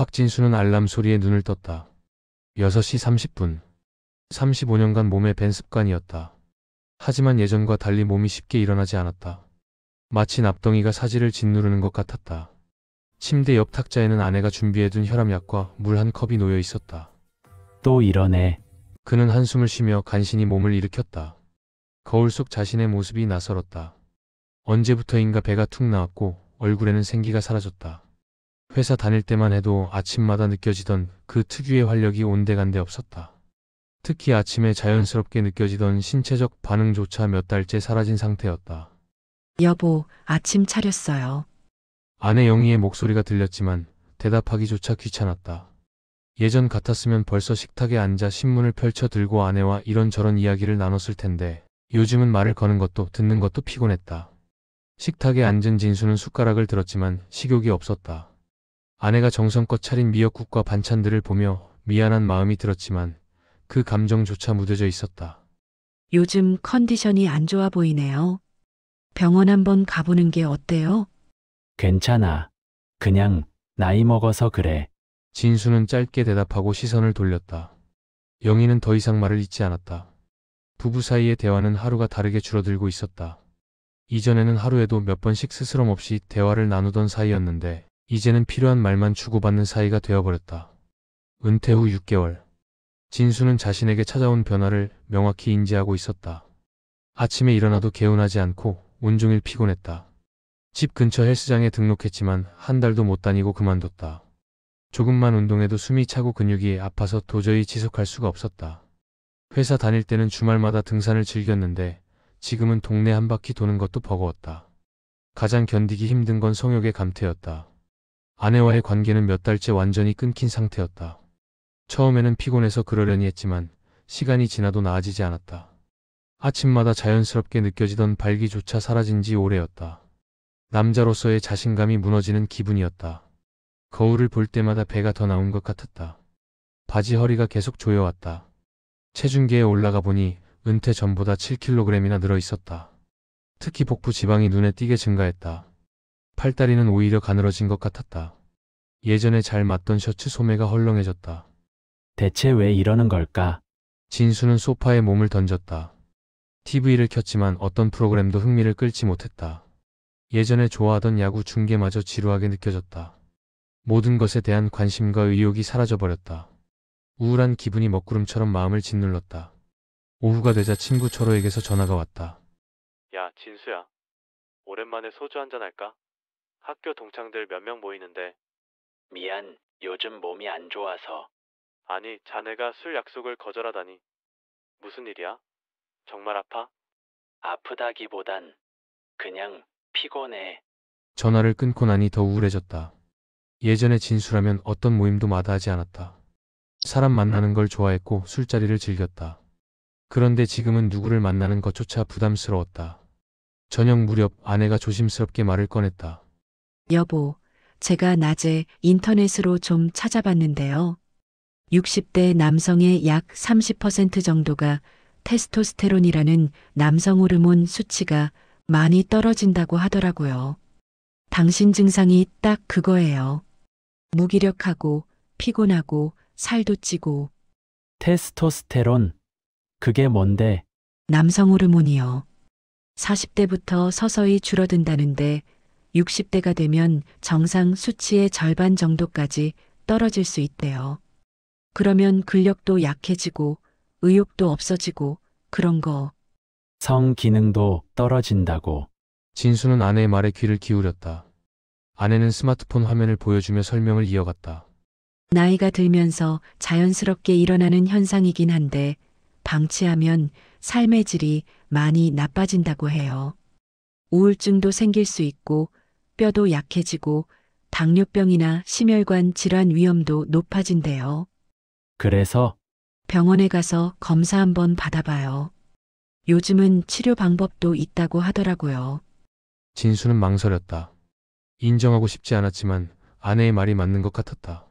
박진수는 알람 소리에 눈을 떴다. 6시 30분. 35년간 몸에 밴 습관이었다. 하지만 예전과 달리 몸이 쉽게 일어나지 않았다. 마치 납덩이가 사지를 짓누르는 것 같았다. 침대 옆 탁자에는 아내가 준비해둔 혈압약과 물 한 컵이 놓여 있었다. 또 이러네. 그는 한숨을 쉬며 간신히 몸을 일으켰다. 거울 속 자신의 모습이 낯설었다. 언제부터인가 배가 툭 나왔고 얼굴에는 생기가 사라졌다. 회사 다닐 때만 해도 아침마다 느껴지던 그 특유의 활력이 온데간데 없었다. 특히 아침에 자연스럽게 느껴지던 신체적 반응조차 몇 달째 사라진 상태였다. 여보, 아침 차렸어요. 아내 영희의 목소리가 들렸지만 대답하기조차 귀찮았다. 예전 같았으면 벌써 식탁에 앉아 신문을 펼쳐 들고 아내와 이런저런 이야기를 나눴을 텐데 요즘은 말을 거는 것도 듣는 것도 피곤했다. 식탁에 앉은 진수는 숟가락을 들었지만 식욕이 없었다. 아내가 정성껏 차린 미역국과 반찬들을 보며 미안한 마음이 들었지만 그 감정조차 무뎌져 있었다. 요즘 컨디션이 안 좋아 보이네요. 병원 한번 가보는 게 어때요? 괜찮아. 그냥 나이 먹어서 그래. 진수는 짧게 대답하고 시선을 돌렸다. 영희는 더 이상 말을 잇지 않았다. 부부 사이의 대화는 하루가 다르게 줄어들고 있었다. 이전에는 하루에도 몇 번씩 스스럼 없이 대화를 나누던 사이였는데 이제는 필요한 말만 주고받는 사이가 되어버렸다. 은퇴 후 6개월. 진수는 자신에게 찾아온 변화를 명확히 인지하고 있었다. 아침에 일어나도 개운하지 않고 온종일 피곤했다. 집 근처 헬스장에 등록했지만 한 달도 못 다니고 그만뒀다. 조금만 운동해도 숨이 차고 근육이 아파서 도저히 지속할 수가 없었다. 회사 다닐 때는 주말마다 등산을 즐겼는데 지금은 동네 한 바퀴 도는 것도 버거웠다. 가장 견디기 힘든 건 성욕의 감퇴였다. 아내와의 관계는 몇 달째 완전히 끊긴 상태였다. 처음에는 피곤해서 그러려니 했지만 시간이 지나도 나아지지 않았다. 아침마다 자연스럽게 느껴지던 발기조차 사라진 지 오래였다. 남자로서의 자신감이 무너지는 기분이었다. 거울을 볼 때마다 배가 더 나온 것 같았다. 바지 허리가 계속 조여왔다. 체중계에 올라가 보니 은퇴 전보다 7kg이나 늘어 있었다. 특히 복부 지방이 눈에 띄게 증가했다. 팔다리는 오히려 가늘어진 것 같았다. 예전에 잘 맞던 셔츠 소매가 헐렁해졌다. 대체 왜 이러는 걸까? 진수는 소파에 몸을 던졌다. TV를 켰지만 어떤 프로그램도 흥미를 끌지 못했다. 예전에 좋아하던 야구 중계마저 지루하게 느껴졌다. 모든 것에 대한 관심과 의욕이 사라져버렸다. 우울한 기분이 먹구름처럼 마음을 짓눌렀다. 오후가 되자 친구 철호에게서 전화가 왔다. 야, 진수야. 오랜만에 소주 한잔 할까? 학교 동창들 몇 명 모이는데. 미안, 요즘 몸이 안 좋아서. 아니, 자네가 술 약속을 거절하다니. 무슨 일이야? 정말 아파? 아프다기보단 그냥 피곤해. 전화를 끊고 나니 더 우울해졌다. 예전에 진수라면 어떤 모임도 마다하지 않았다. 사람 만나는 걸 좋아했고 술자리를 즐겼다. 그런데 지금은 누구를 만나는 것조차 부담스러웠다. 저녁 무렵 아내가 조심스럽게 말을 꺼냈다. 여보, 제가 낮에 인터넷으로 좀 찾아봤는데요. 60대 남성의 약 30% 정도가 테스토스테론이라는 남성 호르몬 수치가 많이 떨어진다고 하더라고요. 당신 증상이 딱 그거예요. 무기력하고 피곤하고 살도 찌고. 테스토스테론? 그게 뭔데? 남성 호르몬이요. 40대부터 서서히 줄어든다는데 60대가 되면 정상 수치의 절반 정도까지 떨어질 수 있대요. 그러면 근력도 약해지고 의욕도 없어지고 그런 거. 성 기능도 떨어진다고. 진수는 아내의 말에 귀를 기울였다. 아내는 스마트폰 화면을 보여주며 설명을 이어갔다. 나이가 들면서 자연스럽게 일어나는 현상이긴 한데 방치하면 삶의 질이 많이 나빠진다고 해요. 우울증도 생길 수 있고 뼈도 약해지고 당뇨병이나 심혈관 질환 위험도 높아진대요. 그래서 병원에 가서 검사 한번 받아봐요. 요즘은 치료 방법도 있다고 하더라고요. 진수는 망설였다. 인정하고 싶지 않았지만 아내의 말이 맞는 것 같았다.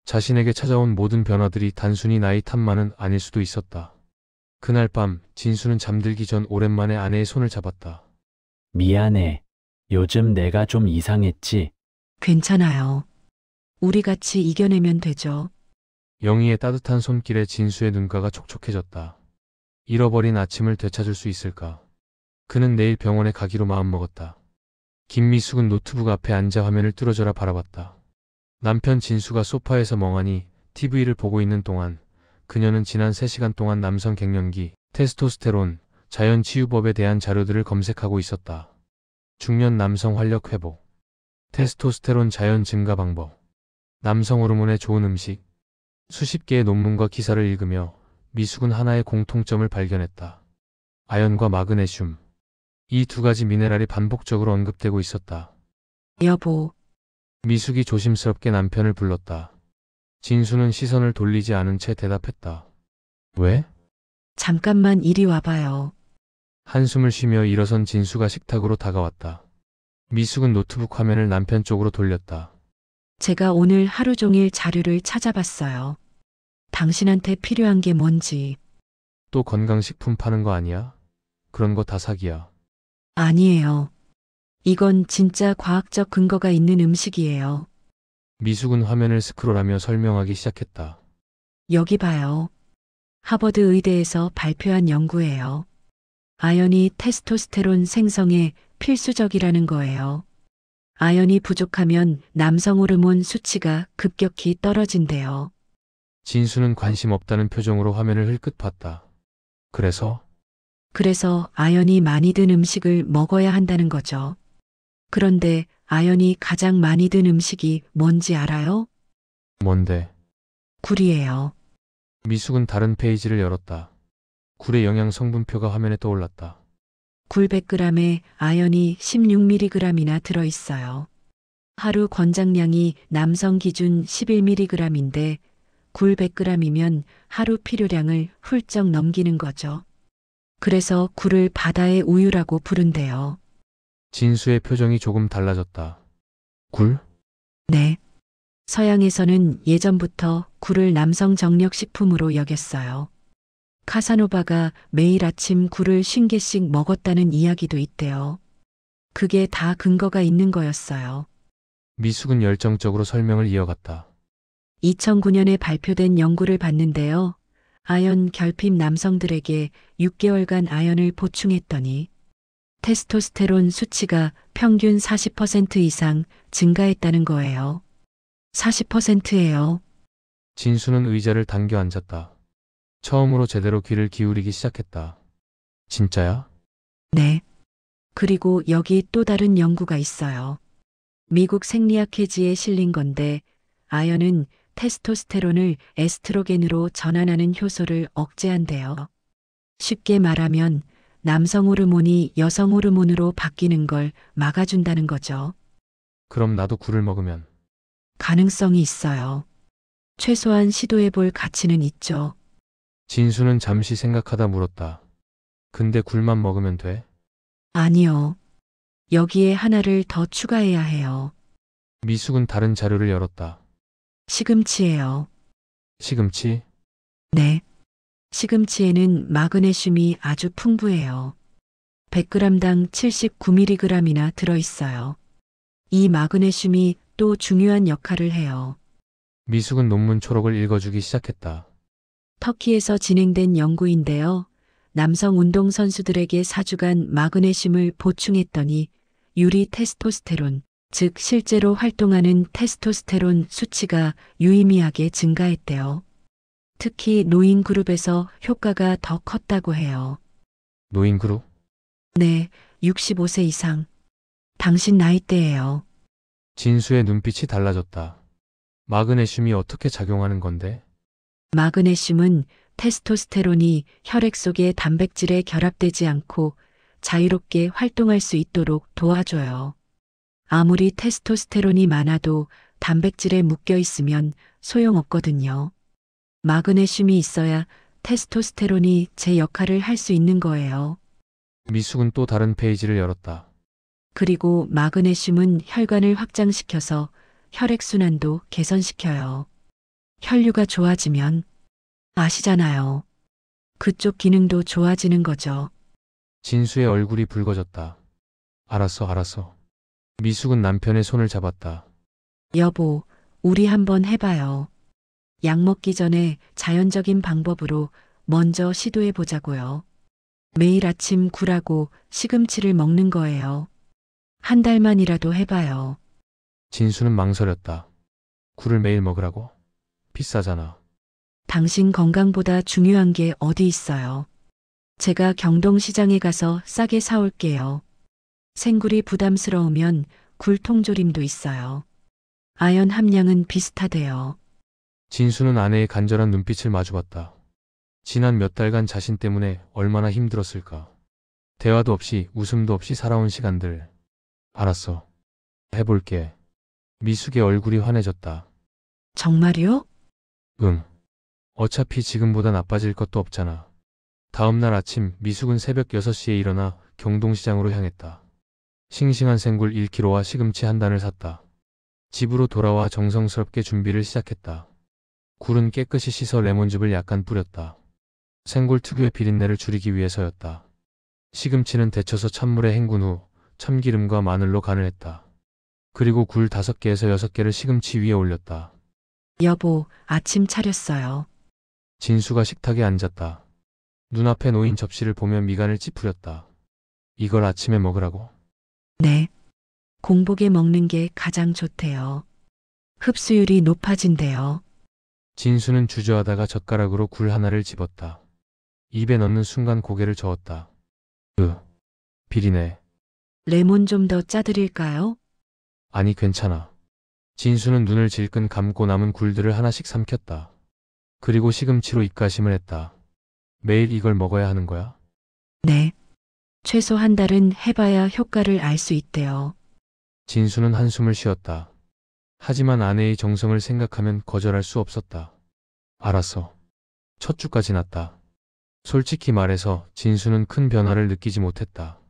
자신에게 찾아온 모든 변화들이 단순히 나이 탓만은 아닐 수도 있었다. 그날 밤 진수는 잠들기 전 오랜만에 아내의 손을 잡았다. 미안해. 요즘 내가 좀 이상했지? 괜찮아요. 우리 같이 이겨내면 되죠. 영희의 따뜻한 손길에 진수의 눈가가 촉촉해졌다. 잃어버린 아침을 되찾을 수 있을까? 그는 내일 병원에 가기로 마음먹었다. 김미숙은 노트북 앞에 앉아 화면을 뚫어져라 바라봤다. 남편 진수가 소파에서 멍하니 TV를 보고 있는 동안 그녀는 지난 3시간 동안 남성 갱년기, 테스토스테론, 자연치유법에 대한 자료들을 검색하고 있었다. 중년 남성 활력 회복, 테스토스테론 자연 증가 방법, 남성 호르몬에 좋은 음식, 수십 개의 논문과 기사를 읽으며 미숙은 하나의 공통점을 발견했다. 아연과 마그네슘. 이 두 가지 미네랄이 반복적으로 언급되고 있었다. 여보, 미숙이 조심스럽게 남편을 불렀다. 진수는 시선을 돌리지 않은 채 대답했다. 왜? 잠깐만 이리 와봐요. 한숨을 쉬며 일어선 진수가 식탁으로 다가왔다. 미숙은 노트북 화면을 남편 쪽으로 돌렸다. 제가 오늘 하루 종일 자료를 찾아봤어요. 당신한테 필요한 게 뭔지. 또 건강식품 파는 거 아니야? 그런 거 다 사기야. 아니에요. 이건 진짜 과학적 근거가 있는 음식이에요. 미숙은 화면을 스크롤하며 설명하기 시작했다. 여기 봐요. 하버드 의대에서 발표한 연구예요. 아연이 테스토스테론 생성에 필수적이라는 거예요. 아연이 부족하면 남성 호르몬 수치가 급격히 떨어진대요. 진수는 관심 없다는 표정으로 화면을 흘끗 봤다. 그래서 아연이 많이 든 음식을 먹어야 한다는 거죠. 그런데 아연이 가장 많이 든 음식이 뭔지 알아요? 뭔데? 굴이에요. 미숙은 다른 페이지를 열었다. 굴의 영양 성분표가 화면에 떠올랐다. 굴 100g에 아연이 16mg이나 들어있어요. 하루 권장량이 남성 기준 11mg인데 굴 100g이면 하루 필요량을 훌쩍 넘기는 거죠. 그래서 굴을 바다의 우유라고 부른대요. 진수의 표정이 조금 달라졌다. 굴? 네. 서양에서는 예전부터 굴을 남성 정력식품으로 여겼어요. 카사노바가 매일 아침 굴을 50개씩 먹었다는 이야기도 있대요. 그게 다 근거가 있는 거였어요. 미숙은 열정적으로 설명을 이어갔다. 2009년에 발표된 연구를 봤는데요. 아연 결핍 남성들에게 6개월간 아연을 보충했더니 테스토스테론 수치가 평균 40% 이상 증가했다는 거예요. 40%예요. 진수는 의자를 당겨 앉았다. 처음으로 제대로 귀를 기울이기 시작했다. 진짜야? 네. 그리고 여기 또 다른 연구가 있어요. 미국 생리학회지에 실린 건데 아연은 테스토스테론을 에스트로겐으로 전환하는 효소를 억제한대요. 쉽게 말하면 남성 호르몬이 여성 호르몬으로 바뀌는 걸 막아준다는 거죠. 그럼 나도 굴을 먹으면. 가능성이 있어요. 최소한 시도해볼 가치는 있죠. 진수는 잠시 생각하다 물었다. 근데 굴만 먹으면 돼? 아니요. 여기에 하나를 더 추가해야 해요. 미숙은 다른 자료를 열었다. 시금치예요. 시금치? 네. 시금치에는 마그네슘이 아주 풍부해요. 100g당 79mg이나 들어있어요. 이 마그네슘이 또 중요한 역할을 해요. 미숙은 논문 초록을 읽어주기 시작했다. 터키에서 진행된 연구인데요. 남성 운동선수들에게 4주간 마그네슘을 보충했더니 유리 테스토스테론, 즉 실제로 활동하는 테스토스테론 수치가 유의미하게 증가했대요. 특히 노인 그룹에서 효과가 더 컸다고 해요. 노인 그룹? 네, 65세 이상. 당신 나이대예요. 진수의 눈빛이 달라졌다. 마그네슘이 어떻게 작용하는 건데? 마그네슘은 테스토스테론이 혈액 속의 단백질에 결합되지 않고 자유롭게 활동할 수 있도록 도와줘요. 아무리 테스토스테론이 많아도 단백질에 묶여 있으면 소용없거든요. 마그네슘이 있어야 테스토스테론이 제 역할을 할 수 있는 거예요. 미숙은 또 다른 페이지를 열었다. 그리고 마그네슘은 혈관을 확장시켜서 혈액순환도 개선시켜요. 혈류가 좋아지면 아시잖아요. 그쪽 기능도 좋아지는 거죠. 진수의 얼굴이 붉어졌다. 알았어. 미숙은 남편의 손을 잡았다. 여보, 우리 한번 해봐요. 약 먹기 전에 자연적인 방법으로 먼저 시도해 보자고요. 매일 아침 굴하고 시금치를 먹는 거예요. 한 달만이라도 해봐요. 진수는 망설였다. 굴을 매일 먹으라고? 비싸잖아. 당신 건강보다 중요한 게 어디 있어요. 제가 경동시장에 가서 싸게 사올게요. 생굴이 부담스러우면 굴 통조림도 있어요. 아연 함량은 비슷하대요. 진수는 아내의 간절한 눈빛을 마주봤다. 지난 몇 달간 자신 때문에 얼마나 힘들었을까. 대화도 없이 웃음도 없이 살아온 시간들. 알았어. 해볼게. 미숙의 얼굴이 환해졌다. 정말요? 응. 어차피 지금보다 나빠질 것도 없잖아. 다음 날 아침 미숙은 새벽 6시에 일어나 경동시장으로 향했다. 싱싱한 생굴 1kg와 시금치 한 단을 샀다. 집으로 돌아와 정성스럽게 준비를 시작했다. 굴은 깨끗이 씻어 레몬즙을 약간 뿌렸다. 생굴 특유의 비린내를 줄이기 위해서였다. 시금치는 데쳐서 찬물에 헹군 후 참기름과 마늘로 간을 했다. 그리고 굴 5개에서 6개를 시금치 위에 올렸다. 여보, 아침 차렸어요. 진수가 식탁에 앉았다. 눈앞에 놓인 접시를 보며 미간을 찌푸렸다. 이걸 아침에 먹으라고? 네. 공복에 먹는 게 가장 좋대요. 흡수율이 높아진대요. 진수는 주저하다가 젓가락으로 굴 하나를 집었다. 입에 넣는 순간 고개를 저었다. 비리네. 레몬 좀 더 짜드릴까요? 아니 괜찮아. 진수는 눈을 질끈 감고 남은 굴들을 하나씩 삼켰다. 그리고 시금치로 입가심을 했다. 매일 이걸 먹어야 하는 거야? 네. 최소 한 달은 해봐야 효과를 알 수 있대요. 진수는 한숨을 쉬었다. 하지만 아내의 정성을 생각하면 거절할 수 없었다. 알았어. 첫 주가 지났다. 솔직히 말해서 진수는 큰 변화를 느끼지 못했다.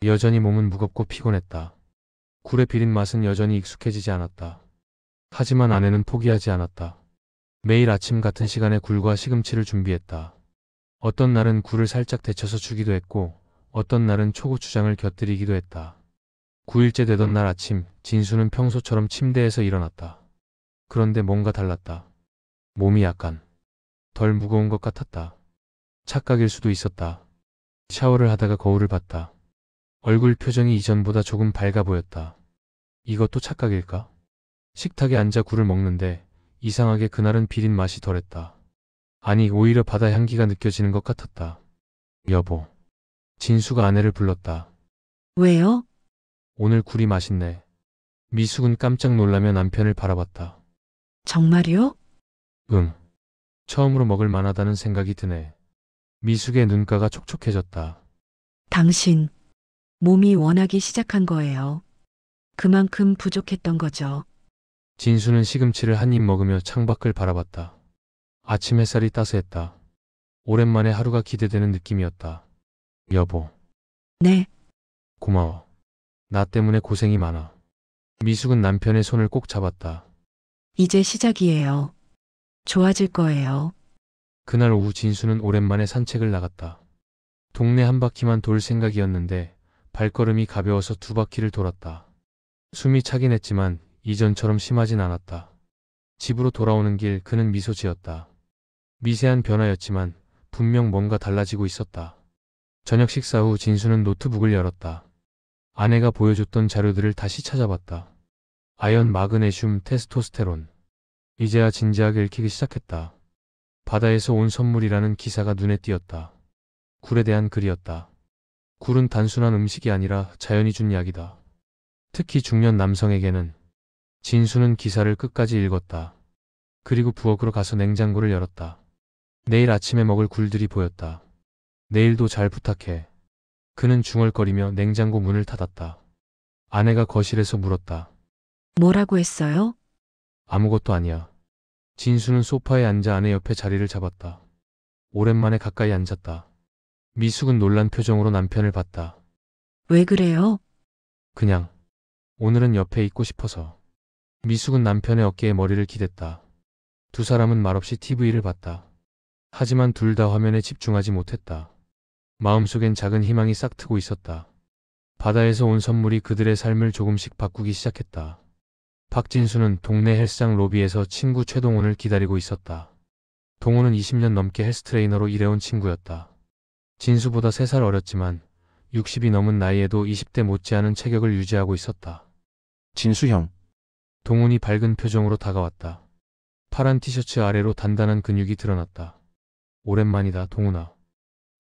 여전히 몸은 무겁고 피곤했다. 굴의 비린 맛은 여전히 익숙해지지 않았다. 하지만 아내는 포기하지 않았다. 매일 아침 같은 시간에 굴과 시금치를 준비했다. 어떤 날은 굴을 살짝 데쳐서 주기도 했고 어떤 날은 초고추장을 곁들이기도 했다. 9일째 되던 날 아침 진수는 평소처럼 침대에서 일어났다. 그런데 뭔가 달랐다. 몸이 약간 덜 무거운 것 같았다. 착각일 수도 있었다. 샤워를 하다가 거울을 봤다. 얼굴 표정이 이전보다 조금 밝아 보였다. 이것도 착각일까? 식탁에 앉아 굴을 먹는데 이상하게 그날은 비린 맛이 덜했다. 아니 오히려 바다 향기가 느껴지는 것 같았다. 여보. 진수가 아내를 불렀다. 왜요? 오늘 굴이 맛있네. 미숙은 깜짝 놀라며 남편을 바라봤다. 정말요? 응. 처음으로 먹을 만하다는 생각이 드네. 미숙의 눈가가 촉촉해졌다. 당신, 몸이 원하기 시작한 거예요. 그만큼 부족했던 거죠. 진수는 시금치를 한 입 먹으며 창밖을 바라봤다. 아침 햇살이 따스했다. 오랜만에 하루가 기대되는 느낌이었다. 여보. 네, 고마워. 나 때문에 고생이 많아. 미숙은 남편의 손을 꼭 잡았다. 이제 시작이에요. 좋아질 거예요. 그날 오후 진수는 오랜만에 산책을 나갔다. 동네 한 바퀴만 돌 생각이었는데 발걸음이 가벼워서 2바퀴를 돌았다. 숨이 차긴 했지만 이전처럼 심하진 않았다. 집으로 돌아오는 길 그는 미소 지었다. 미세한 변화였지만 분명 뭔가 달라지고 있었다. 저녁 식사 후 진수는 노트북을 열었다. 아내가 보여줬던 자료들을 다시 찾아봤다. 아연, 마그네슘, 테스토스테론. 이제야 진지하게 읽히기 시작했다. 바다에서 온 선물이라는 기사가 눈에 띄었다. 굴에 대한 글이었다. 굴은 단순한 음식이 아니라 자연이 준 약이다. 특히 중년 남성에게는. 진수는 기사를 끝까지 읽었다. 그리고 부엌으로 가서 냉장고를 열었다. 내일 아침에 먹을 굴들이 보였다. 내일도 잘 부탁해. 그는 중얼거리며 냉장고 문을 닫았다. 아내가 거실에서 물었다. 뭐라고 했어요? 아무것도 아니야. 진수는 소파에 앉아 아내 옆에 자리를 잡았다. 오랜만에 가까이 앉았다. 미숙은 놀란 표정으로 남편을 봤다. 왜 그래요? 그냥 오늘은 옆에 있고 싶어서. 미숙은 남편의 어깨에 머리를 기댔다. 두 사람은 말없이 TV를 봤다. 하지만 둘 다 화면에 집중하지 못했다. 마음속엔 작은 희망이 싹트고 있었다. 바다에서 온 선물이 그들의 삶을 조금씩 바꾸기 시작했다. 박진수는 동네 헬스장 로비에서 친구 최동훈을 기다리고 있었다. 동훈은 20년 넘게 헬스 트레이너로 일해온 친구였다. 진수보다 3살 어렸지만 60이 넘은 나이에도 20대 못지않은 체격을 유지하고 있었다. 진수 형, 동훈이 밝은 표정으로 다가왔다. 파란 티셔츠 아래로 단단한 근육이 드러났다. 오랜만이다, 동훈아.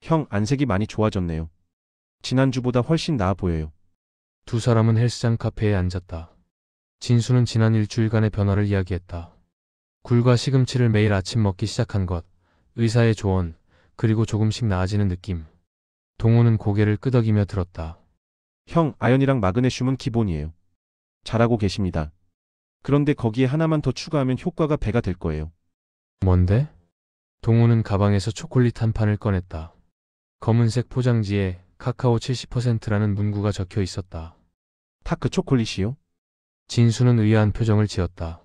형 안색이 많이 좋아졌네요. 지난주보다 훨씬 나아 보여요. 두 사람은 헬스장 카페에 앉았다. 진수는 지난 일주일간의 변화를 이야기했다. 굴과 시금치를 매일 아침 먹기 시작한 것, 의사의 조언, 그리고 조금씩 나아지는 느낌. 동훈은 고개를 끄덕이며 들었다. 형, 아연이랑 마그네슘은 기본이에요. 잘하고 계십니다. 그런데 거기에 하나만 더 추가하면 효과가 배가 될 거예요. 뭔데? 동훈은 가방에서 초콜릿 한 판을 꺼냈다. 검은색 포장지에 카카오 70%라는 문구가 적혀 있었다. 타크 초콜릿이요? 진수는 의아한 표정을 지었다.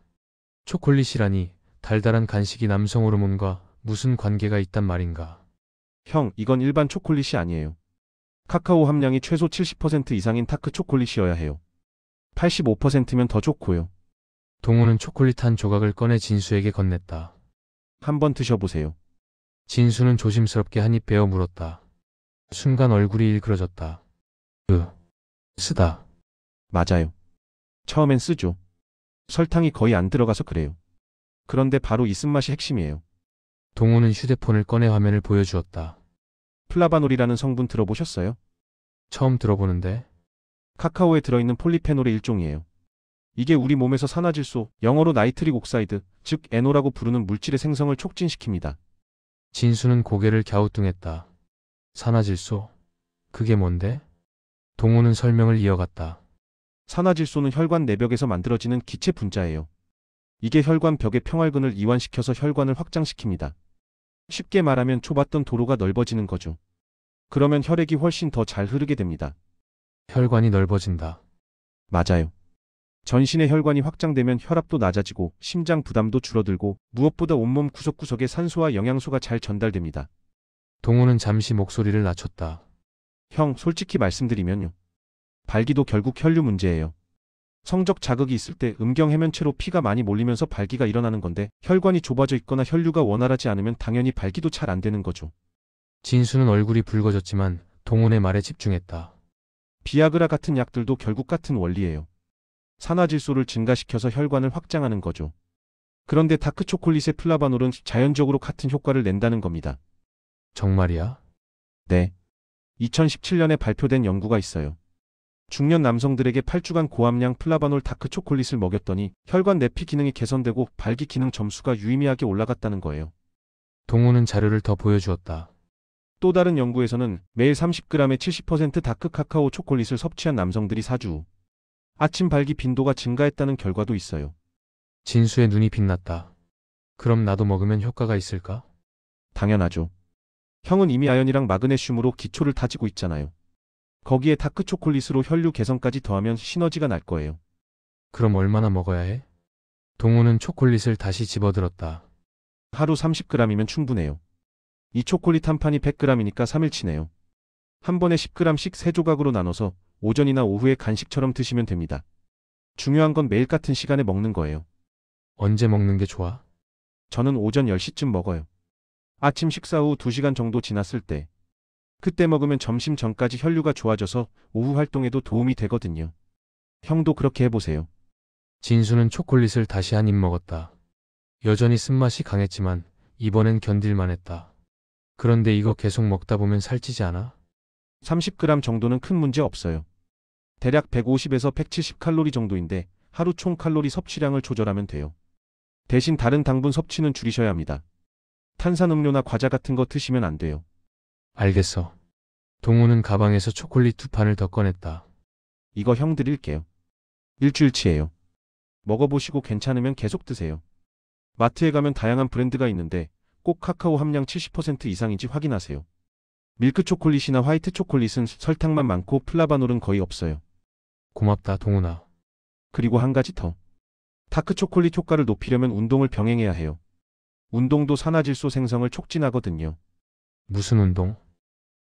초콜릿이라니, 달달한 간식이 남성 호르몬과 무슨 관계가 있단 말인가? 형, 이건 일반 초콜릿이 아니에요. 카카오 함량이 최소 70% 이상인 타크 초콜릿이어야 해요. 85%면 더 좋고요. 동훈은 초콜릿 한 조각을 꺼내 진수에게 건넸다. 한번 드셔보세요. 진수는 조심스럽게 한 입 베어 물었다. 순간 얼굴이 일그러졌다. 쓰다. 맞아요. 처음엔 쓰죠. 설탕이 거의 안 들어가서 그래요. 그런데 바로 이 쓴맛이 핵심이에요. 동훈은 휴대폰을 꺼내 화면을 보여주었다. 플라바놀이라는 성분 들어보셨어요? 처음 들어보는데? 카카오에 들어있는 폴리페놀의 일종이에요. 이게 우리 몸에서 산화질소, 영어로 나이트릭 옥사이드, 즉 NO라고 부르는 물질의 생성을 촉진시킵니다. 진수는 고개를 갸우뚱했다. 산화질소? 그게 뭔데? 동훈은 설명을 이어갔다. 산화질소는 혈관 내벽에서 만들어지는 기체 분자예요. 이게 혈관 벽의 평활근을 이완시켜서 혈관을 확장시킵니다. 쉽게 말하면 좁았던 도로가 넓어지는 거죠. 그러면 혈액이 훨씬 더 잘 흐르게 됩니다. 혈관이 넓어진다. 맞아요. 전신의 혈관이 확장되면 혈압도 낮아지고 심장 부담도 줄어들고 무엇보다 온몸 구석구석에 산소와 영양소가 잘 전달됩니다. 동훈은 잠시 목소리를 낮췄다. 형, 솔직히 말씀드리면요. 발기도 결국 혈류 문제예요. 성적 자극이 있을 때 음경 해면체로 피가 많이 몰리면서 발기가 일어나는 건데 혈관이 좁아져 있거나 혈류가 원활하지 않으면 당연히 발기도 잘 안 되는 거죠. 진수는 얼굴이 붉어졌지만 동훈의 말에 집중했다. 비아그라 같은 약들도 결국 같은 원리예요. 산화질소를 증가시켜서 혈관을 확장하는 거죠. 그런데 다크 초콜릿의 플라바놀은 자연적으로 같은 효과를 낸다는 겁니다. 정말이야? 네. 2017년에 발표된 연구가 있어요. 중년 남성들에게 8주간 고함량 플라바놀 다크 초콜릿을 먹였더니 혈관 내피 기능이 개선되고 발기 기능 점수가 유의미하게 올라갔다는 거예요. 동훈은 자료를 더 보여주었다. 또 다른 연구에서는 매일 30g의 70% 다크 카카오 초콜릿을 섭취한 남성들이 4주 후 아침 발기 빈도가 증가했다는 결과도 있어요. 진수의 눈이 빛났다. 그럼 나도 먹으면 효과가 있을까? 당연하죠. 형은 이미 아연이랑 마그네슘으로 기초를 다지고 있잖아요. 거기에 다크 초콜릿으로 혈류 개선까지 더하면 시너지가 날 거예요. 그럼 얼마나 먹어야 해? 동훈은 초콜릿을 다시 집어들었다. 하루 30g이면 충분해요. 이 초콜릿 한 판이 100g이니까 3일치네요. 한 번에 10g씩 3조각으로 나눠서 오전이나 오후에 간식처럼 드시면 됩니다. 중요한 건 매일 같은 시간에 먹는 거예요. 언제 먹는 게 좋아? 저는 오전 10시쯤 먹어요. 아침 식사 후 2시간 정도 지났을 때. 그때 먹으면 점심 전까지 혈류가 좋아져서 오후 활동에도 도움이 되거든요. 형도 그렇게 해보세요. 진수는 초콜릿을 다시 한 입 먹었다. 여전히 쓴맛이 강했지만 이번엔 견딜만 했다. 그런데 이거 계속 먹다 보면 살찌지 않아? 30g 정도는 큰 문제 없어요. 대략 150에서 170 칼로리 정도인데 하루 총 칼로리 섭취량을 조절하면 돼요. 대신 다른 당분 섭취는 줄이셔야 합니다. 탄산음료나 과자 같은 거 드시면 안 돼요. 알겠어. 동훈은 가방에서 초콜릿 2판을 더 꺼냈다. 이거 형 드릴게요. 일주일치예요. 먹어보시고 괜찮으면 계속 드세요. 마트에 가면 다양한 브랜드가 있는데 꼭 카카오 함량 70% 이상인지 확인하세요. 밀크 초콜릿이나 화이트 초콜릿은 설탕만 많고 플라바놀은 거의 없어요. 고맙다, 동훈아. 그리고 한 가지 더. 다크 초콜릿 효과를 높이려면 운동을 병행해야 해요. 운동도 산화질소 생성을 촉진하거든요. 무슨 운동?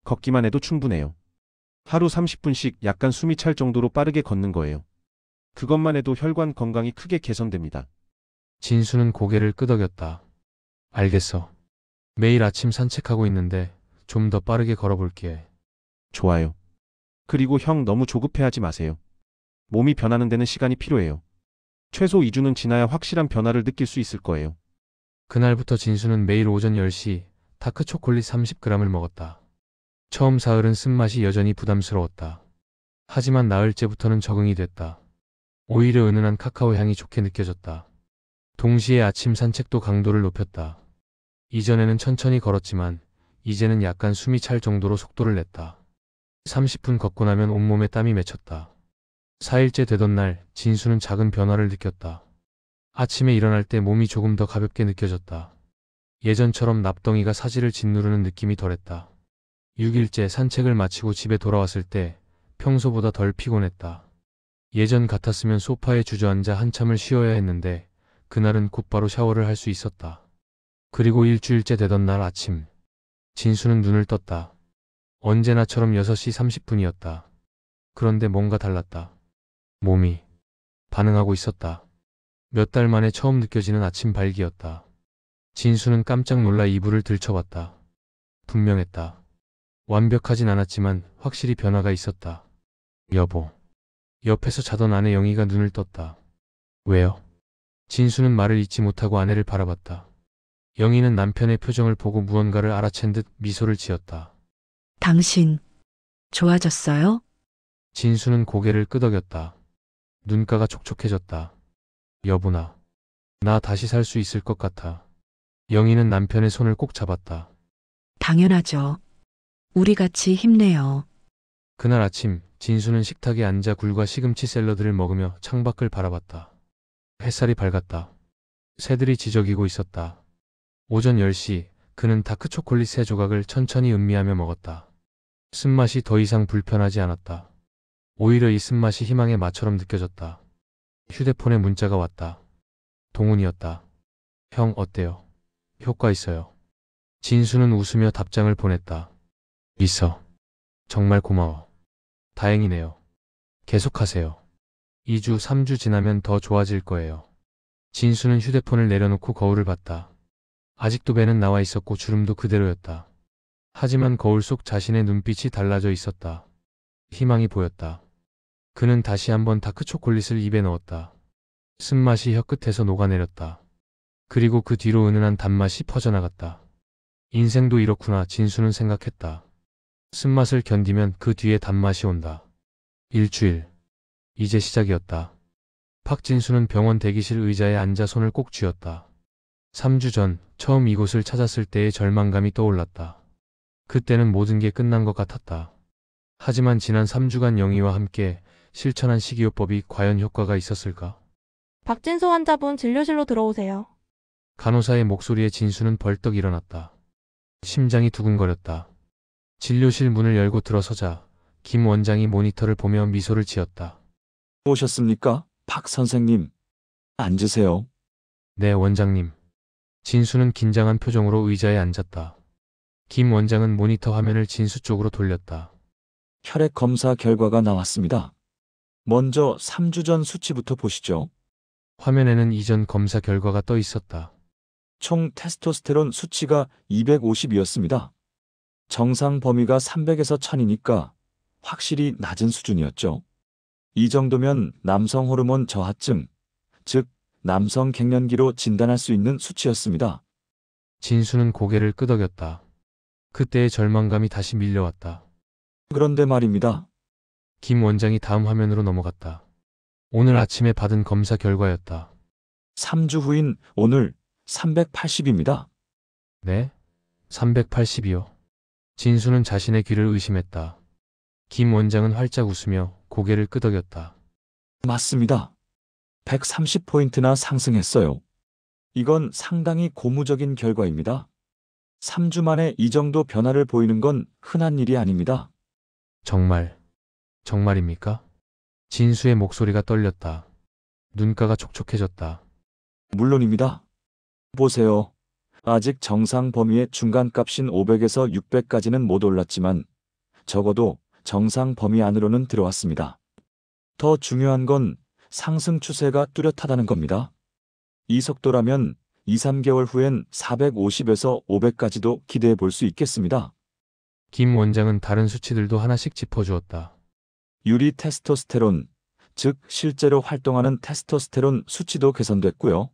걷기만 해도 충분해요. 하루 30분씩 약간 숨이 찰 정도로 빠르게 걷는 거예요. 그것만 해도 혈관 건강이 크게 개선됩니다. 진수는 고개를 끄덕였다. 알겠어. 매일 아침 산책하고 있는데 좀 더 빠르게 걸어볼게. 좋아요. 그리고 형 너무 조급해하지 마세요. 몸이 변하는 데는 시간이 필요해요. 최소 2주는 지나야 확실한 변화를 느낄 수 있을 거예요. 그날부터 진수는 매일 오전 10시 다크 초콜릿 30g을 먹었다. 처음 사흘은 쓴맛이 여전히 부담스러웠다. 하지만 나흘째부터는 적응이 됐다. 오히려 은은한 카카오 향이 좋게 느껴졌다. 동시에 아침 산책도 강도를 높였다. 이전에는 천천히 걸었지만 이제는 약간 숨이 찰 정도로 속도를 냈다. 30분 걷고 나면 온몸에 땀이 맺혔다. 4일째 되던 날 진수는 작은 변화를 느꼈다. 아침에 일어날 때 몸이 조금 더 가볍게 느껴졌다. 예전처럼 납덩이가 사지를 짓누르는 느낌이 덜했다. 6일째 산책을 마치고 집에 돌아왔을 때 평소보다 덜 피곤했다. 예전 같았으면 소파에 주저앉아 한참을 쉬어야 했는데 그날은 곧바로 샤워를 할 수 있었다. 그리고 일주일째 되던 날 아침 진수는 눈을 떴다. 언제나처럼 6시 30분이었다. 그런데 뭔가 달랐다. 몸이 반응하고 있었다. 몇 달 만에 처음 느껴지는 아침 발기였다. 진수는 깜짝 놀라 이불을 들춰봤다. 분명했다. 완벽하진 않았지만 확실히 변화가 있었다. 여보. 옆에서 자던 아내 영희가 눈을 떴다. 왜요? 진수는 말을 잇지 못하고 아내를 바라봤다. 영희는 남편의 표정을 보고 무언가를 알아챈 듯 미소를 지었다. 당신, 좋아졌어요? 진수는 고개를 끄덕였다. 눈가가 촉촉해졌다. 여보나, 나 다시 살 수 있을 것 같아. 영희는 남편의 손을 꼭 잡았다. 당연하죠. 우리 같이 힘내요. 그날 아침 진수는 식탁에 앉아 굴과 시금치 샐러드를 먹으며 창밖을 바라봤다. 햇살이 밝았다. 새들이 지저귀고 있었다. 오전 10시 그는 다크 초콜릿 3조각을 천천히 음미하며 먹었다. 쓴맛이 더 이상 불편하지 않았다. 오히려 이 쓴맛이 희망의 맛처럼 느껴졌다. 휴대폰에 문자가 왔다. 동훈이었다. 형 어때요? 효과 있어요. 진수는 웃으며 답장을 보냈다. 있어. 정말 고마워. 다행이네요. 계속하세요. 2주, 3주 지나면 더 좋아질 거예요. 진수는 휴대폰을 내려놓고 거울을 봤다. 아직도 배는 나와 있었고 주름도 그대로였다. 하지만 거울 속 자신의 눈빛이 달라져 있었다. 희망이 보였다. 그는 다시 한번 다크 초콜릿을 입에 넣었다. 쓴맛이 혀끝에서 녹아내렸다. 그리고 그 뒤로 은은한 단맛이 퍼져나갔다. 인생도 이렇구나 진수는 생각했다. 쓴맛을 견디면 그 뒤에 단맛이 온다. 일주일. 이제 시작이었다. 박진수는 병원 대기실 의자에 앉아 손을 꼭 쥐었다. 3주 전 처음 이곳을 찾았을 때의 절망감이 떠올랐다. 그때는 모든 게 끝난 것 같았다. 하지만 지난 3주간 영희와 함께 실천한 식이요법이 과연 효과가 있었을까? 박진수 환자분 진료실로 들어오세요. 간호사의 목소리에 진수는 벌떡 일어났다. 심장이 두근거렸다. 진료실 문을 열고 들어서자 김 원장이 모니터를 보며 미소를 지었다. 오셨습니까? 박 선생님. 앉으세요. 네, 원장님. 진수는 긴장한 표정으로 의자에 앉았다. 김 원장은 모니터 화면을 진수 쪽으로 돌렸다. 혈액 검사 결과가 나왔습니다. 먼저 3주 전 수치부터 보시죠. 화면에는 이전 검사 결과가 떠 있었다. 총 테스토스테론 수치가 250이었습니다. 정상 범위가 300에서 1000이니까 확실히 낮은 수준이었죠. 이 정도면 남성 호르몬 저하증, 즉 남성 갱년기로 진단할 수 있는 수치였습니다. 진수는 고개를 끄덕였다. 그때의 절망감이 다시 밀려왔다. 그런데 말입니다. 김 원장이 다음 화면으로 넘어갔다. 오늘 아침에 받은 검사 결과였다. 3주 후인 오늘 380입니다. 네? 380이요. 진수는 자신의 귀를 의심했다. 김 원장은 활짝 웃으며 고개를 끄덕였다. 맞습니다. 130포인트나 상승했어요. 이건 상당히 고무적인 결과입니다. 3주 만에 이 정도 변화를 보이는 건 흔한 일이 아닙니다. 정말입니까? 진수의 목소리가 떨렸다. 눈가가 촉촉해졌다. 물론입니다. 보세요. 아직 정상 범위의 중간값인 500에서 600까지는 못 올랐지만 적어도 정상 범위 안으로는 들어왔습니다. 더 중요한 건 상승 추세가 뚜렷하다는 겁니다. 이 속도라면 2, 3개월 후엔 450에서 500까지도 기대해 볼 수 있겠습니다. 김 원장은 다른 수치들도 하나씩 짚어주었다. 유리 테스토스테론, 즉 실제로 활동하는 테스토스테론 수치도 개선됐고요.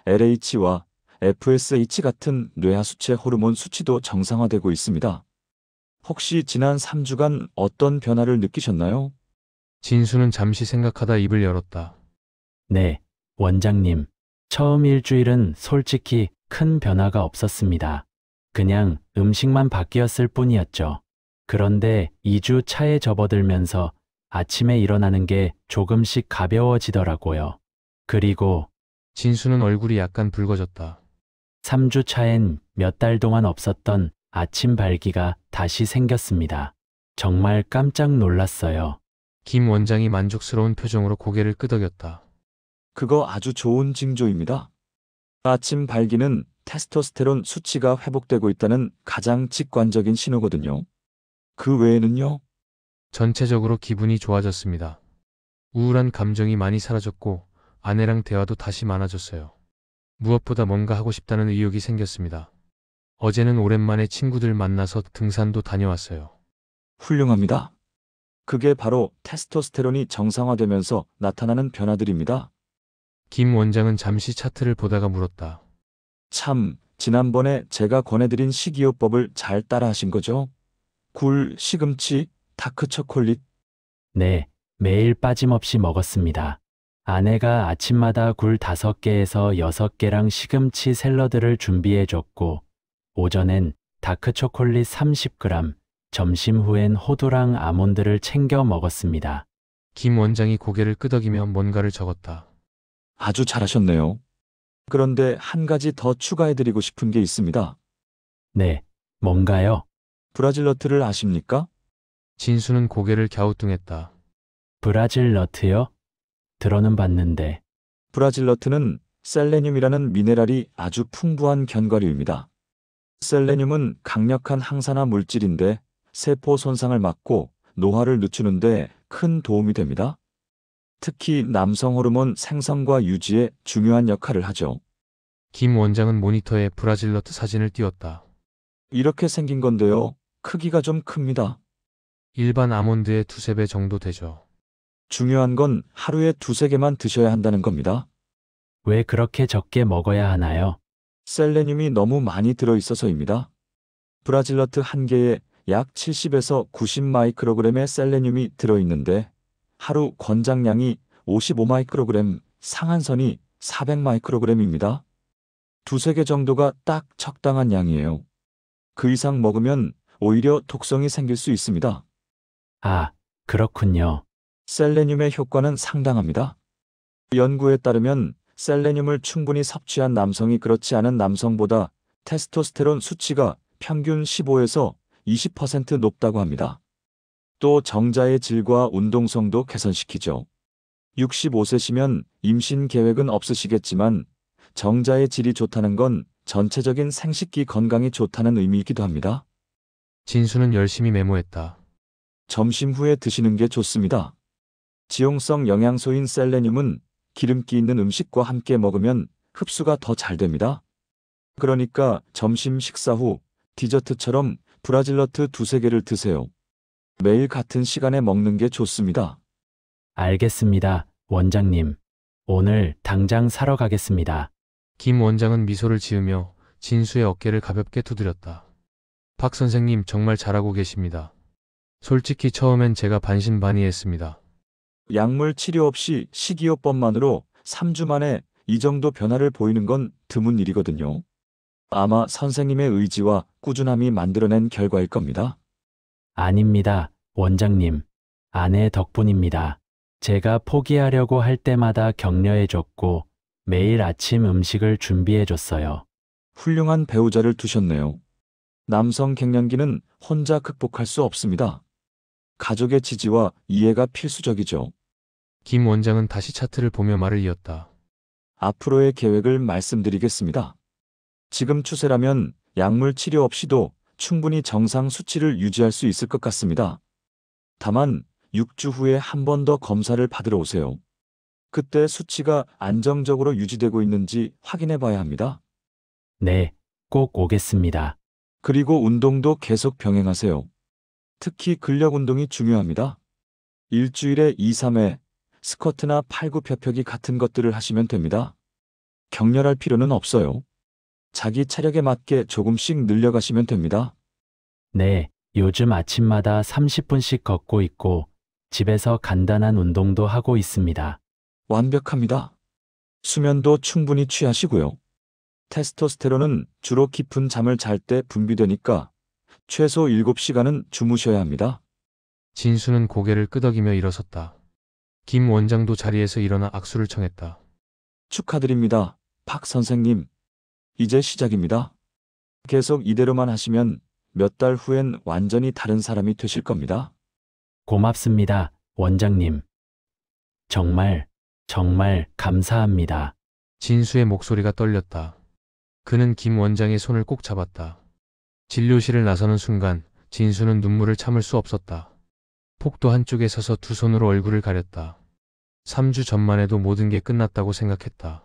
LH와 FSH 같은 뇌하수체 호르몬 수치도 정상화되고 있습니다. 혹시 지난 3주간 어떤 변화를 느끼셨나요? 진수는 잠시 생각하다 입을 열었다. 네, 원장님. 처음 일주일은 솔직히 큰 변화가 없었습니다. 그냥 음식만 바뀌었을 뿐이었죠. 그런데 2주 차에 접어들면서 아침에 일어나는 게 조금씩 가벼워지더라고요. 그리고 진수는 얼굴이 약간 붉어졌다. 3주 차엔 몇 달 동안 없었던 아침 발기가 다시 생겼습니다. 정말 깜짝 놀랐어요. 김 원장이 만족스러운 표정으로 고개를 끄덕였다. 그거 아주 좋은 징조입니다. 아침 발기는 테스토스테론 수치가 회복되고 있다는 가장 직관적인 신호거든요. 그 외에는요? 전체적으로 기분이 좋아졌습니다. 우울한 감정이 많이 사라졌고 아내랑 대화도 다시 많아졌어요. 무엇보다 뭔가 하고 싶다는 의욕이 생겼습니다. 어제는 오랜만에 친구들 만나서 등산도 다녀왔어요. 훌륭합니다. 그게 바로 테스토스테론이 정상화되면서 나타나는 변화들입니다. 김 원장은 잠시 차트를 보다가 물었다. 참, 지난번에 제가 권해드린 식이요법을 잘 따라하신 거죠? 굴, 시금치, 다크초콜릿. 네, 매일 빠짐없이 먹었습니다. 아내가 아침마다 굴 5개에서 6개랑 시금치 샐러드를 준비해줬고, 오전엔 다크초콜릿 30g, 점심 후엔 호두랑 아몬드를 챙겨 먹었습니다. 김 원장이 고개를 끄덕이며 뭔가를 적었다. 아주 잘하셨네요. 그런데 한 가지 더 추가해드리고 싶은 게 있습니다. 네, 뭔가요? 브라질너트를 아십니까? 진수는 고개를 갸우뚱했다. 브라질 너트요? 들어는 봤는데. 브라질너트는 셀레늄이라는 미네랄이 아주 풍부한 견과류입니다. 셀레늄은 강력한 항산화 물질인데 세포 손상을 막고 노화를 늦추는데 큰 도움이 됩니다. 특히 남성 호르몬 생성과 유지에 중요한 역할을 하죠. 김 원장은 모니터에 브라질너트 사진을 띄웠다. 이렇게 생긴 건데요. 크기가 좀 큽니다. 일반 아몬드의 2~3배 정도 되죠. 중요한 건 하루에 2~3개만 드셔야 한다는 겁니다. 왜 그렇게 적게 먹어야 하나요? 셀레늄이 너무 많이 들어있어서입니다. 브라질너트 한 개에 약 70에서 90 마이크로그램의 셀레늄이 들어있는데 하루 권장량이 55 마이크로그램, 상한선이 400 마이크로그램입니다. 2~3개 정도가 딱 적당한 양이에요. 그 이상 먹으면 오히려 독성이 생길 수 있습니다. 아, 그렇군요. 셀레늄의 효과는 상당합니다. 연구에 따르면 셀레늄을 충분히 섭취한 남성이 그렇지 않은 남성보다 테스토스테론 수치가 평균 15에서 20% 높다고 합니다. 또 정자의 질과 운동성도 개선시키죠. 65세시면 임신 계획은 없으시겠지만 정자의 질이 좋다는 건 전체적인 생식기 건강이 좋다는 의미이기도 합니다. 진수는 열심히 메모했다. 점심 후에 드시는 게 좋습니다. 지용성 영양소인 셀레늄은 기름기 있는 음식과 함께 먹으면 흡수가 더 잘 됩니다. 그러니까 점심 식사 후 디저트처럼 브라질너트 2~3개를 드세요. 매일 같은 시간에 먹는 게 좋습니다. 알겠습니다, 원장님. 오늘 당장 사러 가겠습니다. 김 원장은 미소를 지으며 진수의 어깨를 가볍게 두드렸다. 박 선생님 정말 잘하고 계십니다. 솔직히 처음엔 제가 반신반의했습니다. 약물 치료 없이 식이요법만으로 3주 만에 이 정도 변화를 보이는 건 드문 일이거든요. 아마 선생님의 의지와 꾸준함이 만들어낸 결과일 겁니다. 아닙니다, 원장님. 아내 덕분입니다. 제가 포기하려고 할 때마다 격려해줬고 매일 아침 음식을 준비해줬어요. 훌륭한 배우자를 두셨네요. 남성 갱년기는 혼자 극복할 수 없습니다. 가족의 지지와 이해가 필수적이죠. 김 원장은 다시 차트를 보며 말을 이었다. 앞으로의 계획을 말씀드리겠습니다. 지금 추세라면 약물 치료 없이도 충분히 정상 수치를 유지할 수 있을 것 같습니다. 다만 6주 후에 한 번 더 검사를 받으러 오세요. 그때 수치가 안정적으로 유지되고 있는지 확인해 봐야 합니다. 네, 꼭 오겠습니다. 그리고 운동도 계속 병행하세요. 특히 근력 운동이 중요합니다. 일주일에 2, 3회 스쿼트나 팔굽혀펴기 같은 것들을 하시면 됩니다. 격렬할 필요는 없어요. 자기 체력에 맞게 조금씩 늘려가시면 됩니다. 네, 요즘 아침마다 30분씩 걷고 있고 집에서 간단한 운동도 하고 있습니다. 완벽합니다. 수면도 충분히 취하시고요. 테스토스테론은 주로 깊은 잠을 잘 때 분비되니까 최소 7시간은 주무셔야 합니다. 진수는 고개를 끄덕이며 일어섰다. 김 원장도 자리에서 일어나 악수를 청했다. 축하드립니다, 박 선생님. 이제 시작입니다. 계속 이대로만 하시면 몇 달 후엔 완전히 다른 사람이 되실 겁니다. 고맙습니다, 원장님. 정말 감사합니다. 진수의 목소리가 떨렸다. 그는 김 원장의 손을 꼭 잡았다. 진료실을 나서는 순간 진수는 눈물을 참을 수 없었다. 폭도 한쪽에 서서 두 손으로 얼굴을 가렸다. 3주 전만 해도 모든 게 끝났다고 생각했다.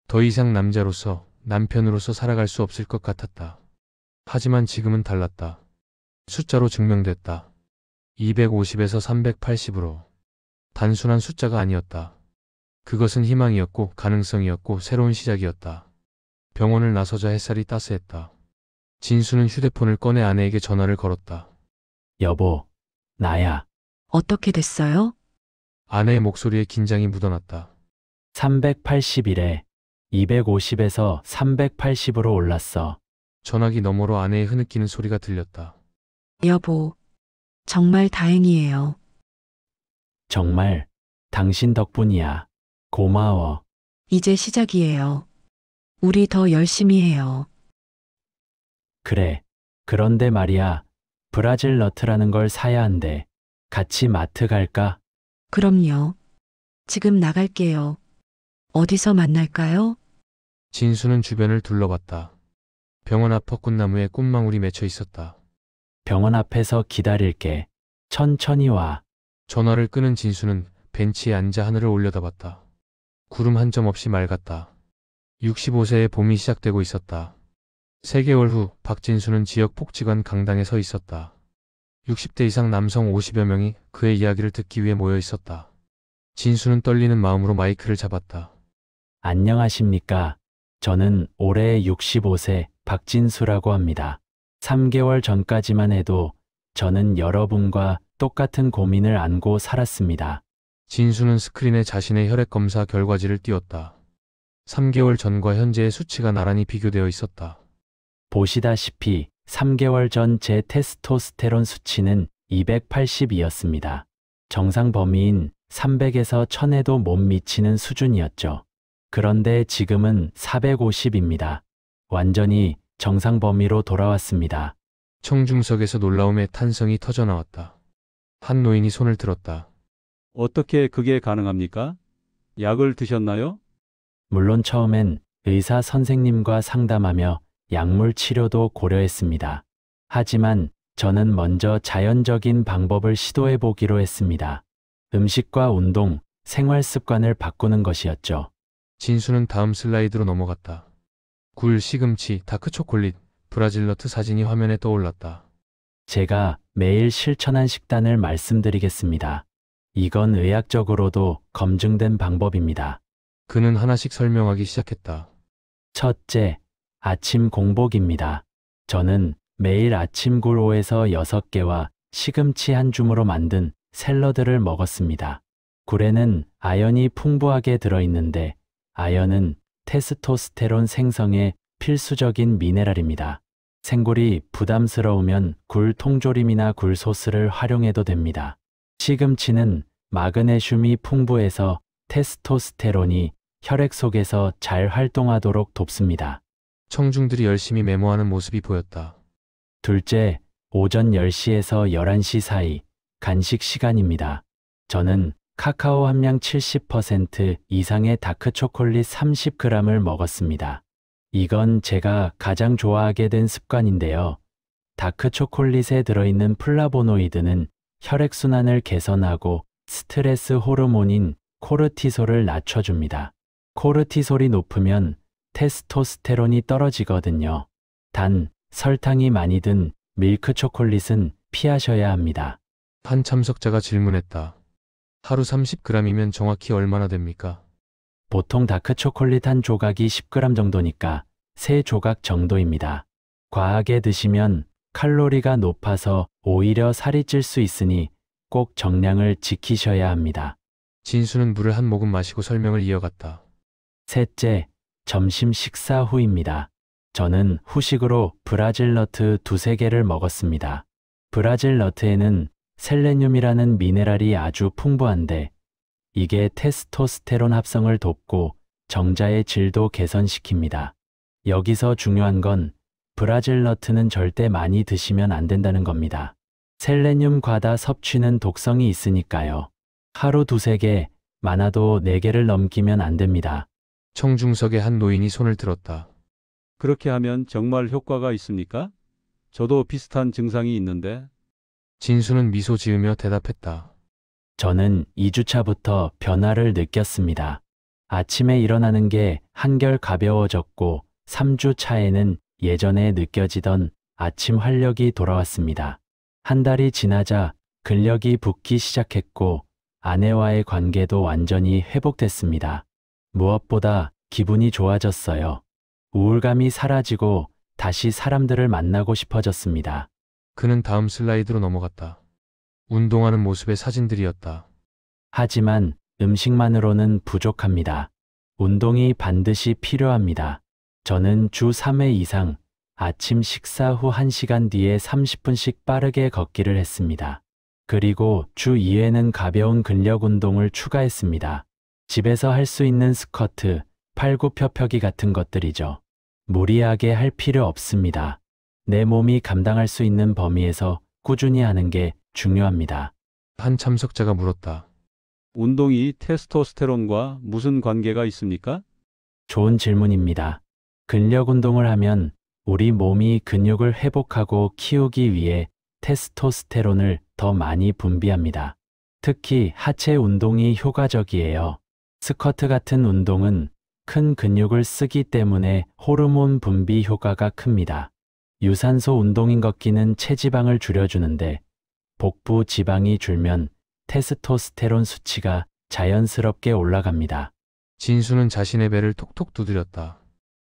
더 이상 남자로서, 남편으로서 살아갈 수 없을 것 같았다. 하지만 지금은 달랐다. 숫자로 증명됐다. 250에서 380으로. 단순한 숫자가 아니었다. 그것은 희망이었고 가능성이었고 새로운 시작이었다. 병원을 나서자 햇살이 따스했다. 진수는 휴대폰을 꺼내 아내에게 전화를 걸었다. 여보, 나야. 어떻게 됐어요? 아내의 목소리에 긴장이 묻어났다. 381에 250에서 380으로 올랐어. 전화기 너머로 아내의 흐느끼는 소리가 들렸다. 여보, 정말 다행이에요. 정말 당신 덕분이야. 고마워. 이제 시작이에요. 우리 더 열심히 해요. 그래. 그런데 말이야. 브라질 너트라는 걸 사야 한대. 같이 마트 갈까? 그럼요. 지금 나갈게요. 어디서 만날까요? 진수는 주변을 둘러봤다. 병원 앞 벚꽃나무에 꽃망울이 맺혀 있었다. 병원 앞에서 기다릴게. 천천히 와. 전화를 끄는 진수는 벤치에 앉아 하늘을 올려다봤다. 구름 한 점 없이 맑았다. 65세의 봄이 시작되고 있었다. 3개월 후 박진수는 지역 복지관 강당에 서 있었다. 60대 이상 남성 50여 명이 그의 이야기를 듣기 위해 모여 있었다. 진수는 떨리는 마음으로 마이크를 잡았다. 안녕하십니까. 저는 올해 65세 박진수라고 합니다. 3개월 전까지만 해도 저는 여러분과 똑같은 고민을 안고 살았습니다. 진수는 스크린에 자신의 혈액 검사 결과지를 띄웠다. 3개월 전과 현재의 수치가 나란히 비교되어 있었다. 보시다시피 3개월 전 제 테스토스테론 수치는 280이었습니다. 정상 범위인 300에서 1000에도 못 미치는 수준이었죠. 그런데 지금은 450입니다. 완전히 정상 범위로 돌아왔습니다. 청중석에서 놀라움의 탄성이 터져나왔다. 한 노인이 손을 들었다. 어떻게 그게 가능합니까? 약을 드셨나요? 물론 처음엔 의사 선생님과 상담하며 약물 치료도 고려했습니다. 하지만 저는 먼저 자연적인 방법을 시도해 보기로 했습니다. 음식과 운동, 생활 습관을 바꾸는 것이었죠. 진수는 다음 슬라이드로 넘어갔다. 굴, 시금치, 다크초콜릿, 브라질너트 사진이 화면에 떠올랐다. 제가 매일 실천한 식단을 말씀드리겠습니다. 이건 의학적으로도 검증된 방법입니다. 그는 하나씩 설명하기 시작했다. 첫째, 아침 공복입니다. 저는 매일 아침 굴 5에서 6개와 시금치 한 줌으로 만든 샐러드를 먹었습니다. 굴에는 아연이 풍부하게 들어있는데 아연은 테스토스테론 생성에 필수적인 미네랄입니다. 생굴이 부담스러우면 굴 통조림이나 굴 소스를 활용해도 됩니다. 시금치는 마그네슘이 풍부해서 테스토스테론이 혈액 속에서 잘 활동하도록 돕습니다. 청중들이 열심히 메모하는 모습이 보였다. 둘째, 오전 10시에서 11시 사이 간식 시간입니다. 저는 카카오 함량 70% 이상의 다크초콜릿 30g을 먹었습니다. 이건 제가 가장 좋아하게 된 습관인데요. 다크초콜릿에 들어있는 플라보노이드는 혈액순환을 개선하고 스트레스 호르몬인 코르티솔을 낮춰줍니다. 코르티솔이 높으면 테스토스테론이 떨어지거든요. 단, 설탕이 많이 든 밀크 초콜릿은 피하셔야 합니다. 한 참석자가 질문했다. 하루 30g이면 정확히 얼마나 됩니까? 보통 다크 초콜릿 한 조각이 10g 정도니까 3조각 정도입니다. 과하게 드시면 칼로리가 높아서 오히려 살이 찔 수 있으니 꼭 정량을 지키셔야 합니다. 진수는 물을 한 모금 마시고 설명을 이어갔다. 셋째, 점심 식사 후입니다. 저는 후식으로 브라질 너트 2-3개를 먹었습니다. 브라질 너트에는 셀레늄이라는 미네랄이 아주 풍부한데 이게 테스토스테론 합성을 돕고 정자의 질도 개선시킵니다. 여기서 중요한 건 브라질 너트는 절대 많이 드시면 안 된다는 겁니다. 셀레늄 과다 섭취는 독성이 있으니까요. 하루 2-3개, 많아도 4개를 넘기면 안 됩니다. 청중석의 한 노인이 손을 들었다. 그렇게 하면 정말 효과가 있습니까? 저도 비슷한 증상이 있는데. 진수는 미소 지으며 대답했다. 저는 2주차부터 변화를 느꼈습니다. 아침에 일어나는 게 한결 가벼워졌고 3주 차에는 예전에 느껴지던 아침 활력이 돌아왔습니다. 한 달이 지나자 근력이 붙기 시작했고 아내와의 관계도 완전히 회복됐습니다. 무엇보다 기분이 좋아졌어요. 우울감이 사라지고 다시 사람들을 만나고 싶어졌습니다. 그는 다음 슬라이드로 넘어갔다. 운동하는 모습의 사진들이었다. 하지만 음식만으로는 부족합니다. 운동이 반드시 필요합니다. 저는 주 3회 이상 아침 식사 후 1시간 뒤에 30분씩 빠르게 걷기를 했습니다. 그리고 주 2회는 가벼운 근력 운동을 추가했습니다. 집에서 할 수 있는 스쿼트, 팔굽혀펴기 같은 것들이죠. 무리하게 할 필요 없습니다. 내 몸이 감당할 수 있는 범위에서 꾸준히 하는 게 중요합니다. 한 참석자가 물었다. 운동이 테스토스테론과 무슨 관계가 있습니까? 좋은 질문입니다. 근력 운동을 하면 우리 몸이 근육을 회복하고 키우기 위해 테스토스테론을 더 많이 분비합니다. 특히 하체 운동이 효과적이에요. 스쿼트 같은 운동은 큰 근육을 쓰기 때문에 호르몬 분비 효과가 큽니다. 유산소 운동인 걷기는 체지방을 줄여주는데 복부 지방이 줄면 테스토스테론 수치가 자연스럽게 올라갑니다. 진수는 자신의 배를 톡톡 두드렸다.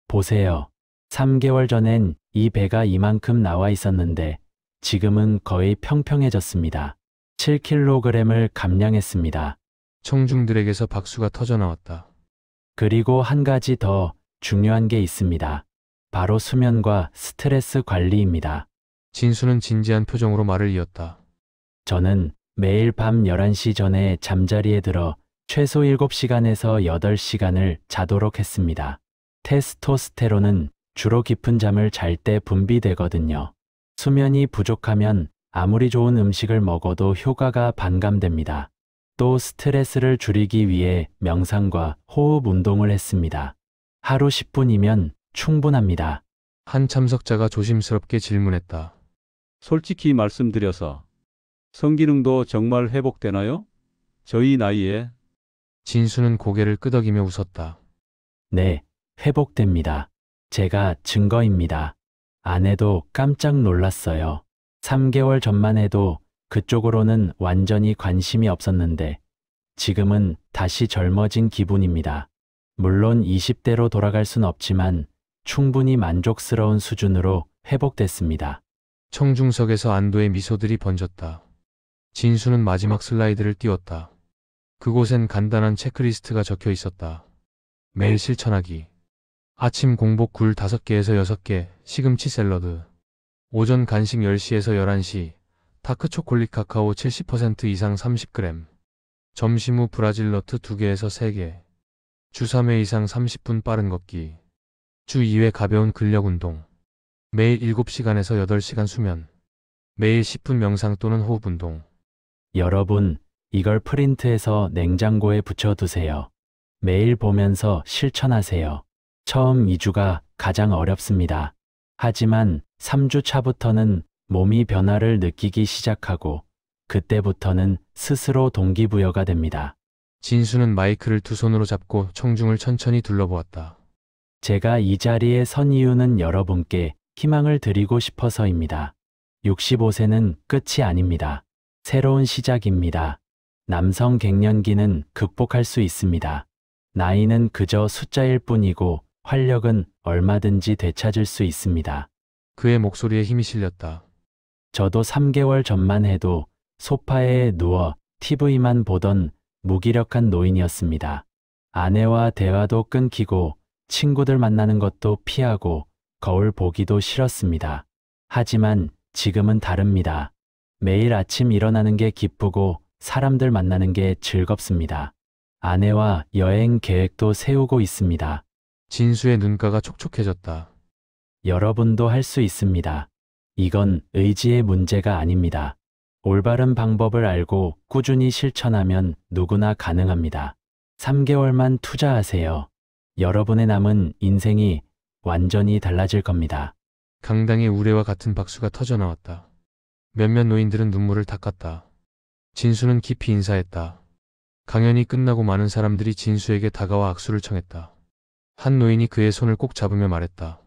보세요. 3개월 전엔 이 배가 이만큼 나와 있었는데 지금은 거의 평평해졌습니다. 7kg을 감량했습니다. 청중들에게서 박수가 터져나왔다. 그리고 한 가지 더 중요한 게 있습니다. 바로 수면과 스트레스 관리입니다. 진수는 진지한 표정으로 말을 이었다. 저는 매일 밤 11시 전에 잠자리에 들어 최소 7시간에서 8시간을 자도록 했습니다. 테스토스테론은 주로 깊은 잠을 잘 때 분비되거든요. 수면이 부족하면 아무리 좋은 음식을 먹어도 효과가 반감됩니다. 또 스트레스를 줄이기 위해 명상과 호흡 운동을 했습니다. 하루 10분이면 충분합니다. 한 참석자가 조심스럽게 질문했다. 솔직히 말씀드려서 성기능도 정말 회복되나요? 저희 나이에. 진수는 고개를 끄덕이며 웃었다. 네, 회복됩니다. 제가 증거입니다. 아내도 깜짝 놀랐어요. 3개월 전만 해도 그쪽으로는 완전히 관심이 없었는데 지금은 다시 젊어진 기분입니다. 물론 20대로 돌아갈 순 없지만 충분히 만족스러운 수준으로 회복됐습니다. 청중석에서 안도의 미소들이 번졌다. 진수는 마지막 슬라이드를 띄웠다. 그곳엔 간단한 체크리스트가 적혀 있었다. 매일 실천하기. 아침 공복 굴 5개에서 6개, 시금치 샐러드. 오전 간식 10시에서 11시, 다크 초콜릿 카카오 70% 이상 30g. 점심 후 브라질 너트 2개에서 3개. 주 3회 이상 30분 빠른 걷기. 주 2회 가벼운 근력 운동. 매일 7시간에서 8시간 수면. 매일 10분 명상 또는 호흡 운동. 여러분, 이걸 프린트해서 냉장고에 붙여두세요. 매일 보면서 실천하세요. 처음 2주가 가장 어렵습니다. 하지만 3주 차부터는 몸이 변화를 느끼기 시작하고 그때부터는 스스로 동기부여가 됩니다. 진수는 마이크를 두 손으로 잡고 청중을 천천히 둘러보았다. 제가 이 자리에 선 이유는 여러분께 희망을 드리고 싶어서입니다. 65세는 끝이 아닙니다. 새로운 시작입니다. 남성 갱년기는 극복할 수 있습니다. 나이는 그저 숫자일 뿐이고 활력은 얼마든지 되찾을 수 있습니다. 그의 목소리에 힘이 실렸다. 저도 3개월 전만 해도 소파에 누워 TV만 보던 무기력한 노인이었습니다. 아내와 대화도 끊기고 친구들 만나는 것도 피하고 거울 보기도 싫었습니다. 하지만 지금은 다릅니다. 매일 아침 일어나는 게 기쁘고 사람들 만나는 게 즐겁습니다. 아내와 여행 계획도 세우고 있습니다. 진수의 눈가가 촉촉해졌다. 여러분도 할 수 있습니다. 이건 의지의 문제가 아닙니다. 올바른 방법을 알고 꾸준히 실천하면 누구나 가능합니다. 3개월만 투자하세요. 여러분의 남은 인생이 완전히 달라질 겁니다. 강당의 우레와 같은 박수가 터져나왔다. 몇몇 노인들은 눈물을 닦았다. 진수는 깊이 인사했다. 강연이 끝나고 많은 사람들이 진수에게 다가와 악수를 청했다. 한 노인이 그의 손을 꼭 잡으며 말했다.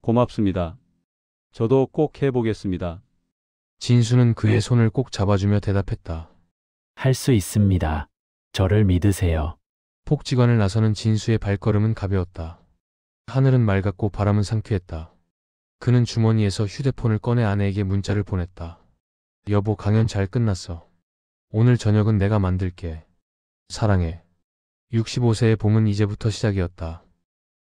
고맙습니다. 저도 꼭 해보겠습니다. 진수는 그의 손을 꼭 잡아주며 대답했다. 할 수 있습니다. 저를 믿으세요. 폭지관을 나서는 진수의 발걸음은 가벼웠다. 하늘은 맑았고 바람은 상쾌했다. 그는 주머니에서 휴대폰을 꺼내 아내에게 문자를 보냈다. 여보, 강연 잘 끝났어. 오늘 저녁은 내가 만들게. 사랑해. 65세의 봄은 이제부터 시작이었다.